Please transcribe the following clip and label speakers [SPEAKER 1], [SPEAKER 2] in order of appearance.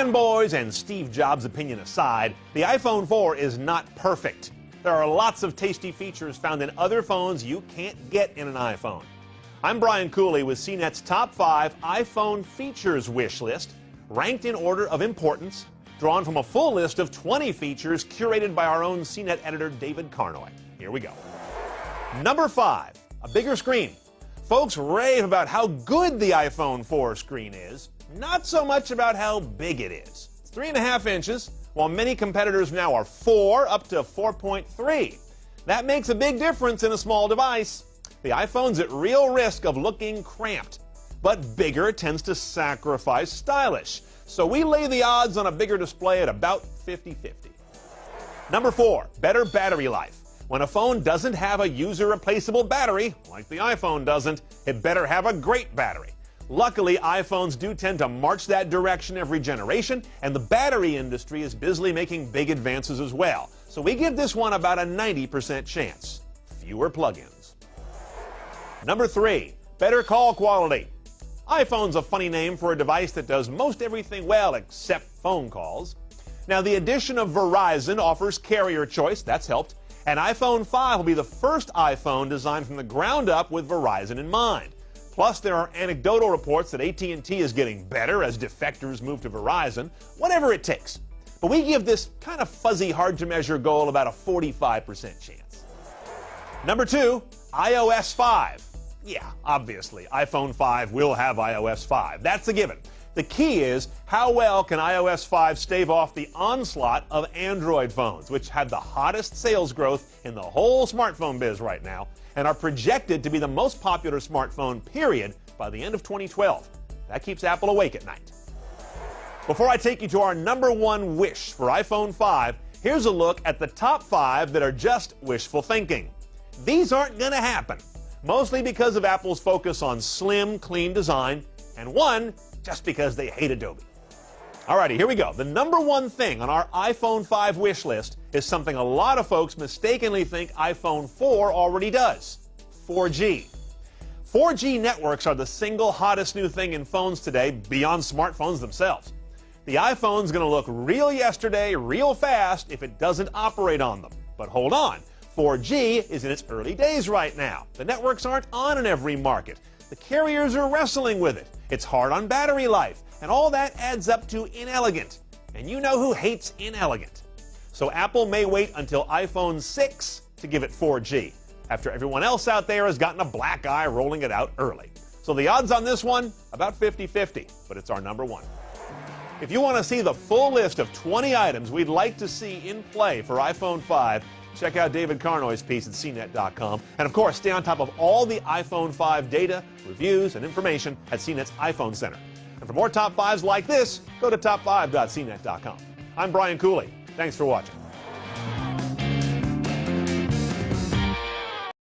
[SPEAKER 1] Fanboys and Steve Jobs' opinion aside, the iPhone 4 is not perfect. There are lots of tasty features found in other phones you can't get in an iPhone. I'm Brian Cooley with CNET's Top 5 iPhone Features Wish List, ranked in order of importance, drawn from a full list of 20 features curated by our own CNET editor David Carnoy. Here we go. Number 5, a bigger screen. Folks rave about how good the iPhone 4 screen is, not so much about how big it is. It's 3.5 inches, while many competitors now are 4 up to 4.3. That makes a big difference in a small device. The iPhone's at real risk of looking cramped, but bigger tends to sacrifice stylish. So we lay the odds on a bigger display at about 50-50. Number 4, better battery life. When a phone doesn't have a user-replaceable battery, like the iPhone doesn't, it better have a great battery. Luckily, iPhones do tend to march that direction every generation, and the battery industry is busily making big advances as well. So we give this one about a 90% chance. Fewer plugins. Number 3, better call quality. iPhone's a funny name for a device that does most everything well except phone calls. Now, the addition of Verizon offers carrier choice. That's helped. And iPhone 5 will be the first iPhone designed from the ground up with Verizon in mind. Plus, there are anecdotal reports that AT&T is getting better as defectors move to Verizon. Whatever it takes. But we give this kind of fuzzy, hard-to-measure goal about a 45% chance. Number 2, iOS 5. Yeah, obviously, iPhone 5 will have iOS 5. That's a given. The key is, how well can iOS 5 stave off the onslaught of Android phones, which have the hottest sales growth in the whole smartphone biz right now, and are projected to be the most popular smartphone, period, by the end of 2012. That keeps Apple awake at night. Before I take you to our number 1 wish for iPhone 5, here's a look at the top 5 that are just wishful thinking. These aren't going to happen, mostly because of Apple's focus on slim, clean design, and one, just because they hate Adobe. Alrighty, here we go. The number 1 thing on our iPhone 5 wish list is something a lot of folks mistakenly think iPhone 4 already does: 4G. 4G networks are the single hottest new thing in phones today, beyond smartphones themselves. The iPhone's going to look real yesterday, real fast, if it doesn't operate on them. But hold on, 4G is in its early days right now. The networks aren't on in every market. The carriers are wrestling with it. It's hard on battery life, and all that adds up to inelegant. And you know who hates inelegant. So Apple may wait until iPhone 6 to give it 4G, after everyone else out there has gotten a black eye rolling it out early. So the odds on this one, about 50-50, but it's our number 1. If you want to see the full list of 20 items we'd like to see in play for iPhone 5, check out David Carnoy's piece at CNET.com. And of course, stay on top of all the iPhone 5 data, reviews, and information at CNET's iPhone Center. And for more top 5s like this, go to top5.cnet.com. I'm Brian Cooley. Thanks for watching.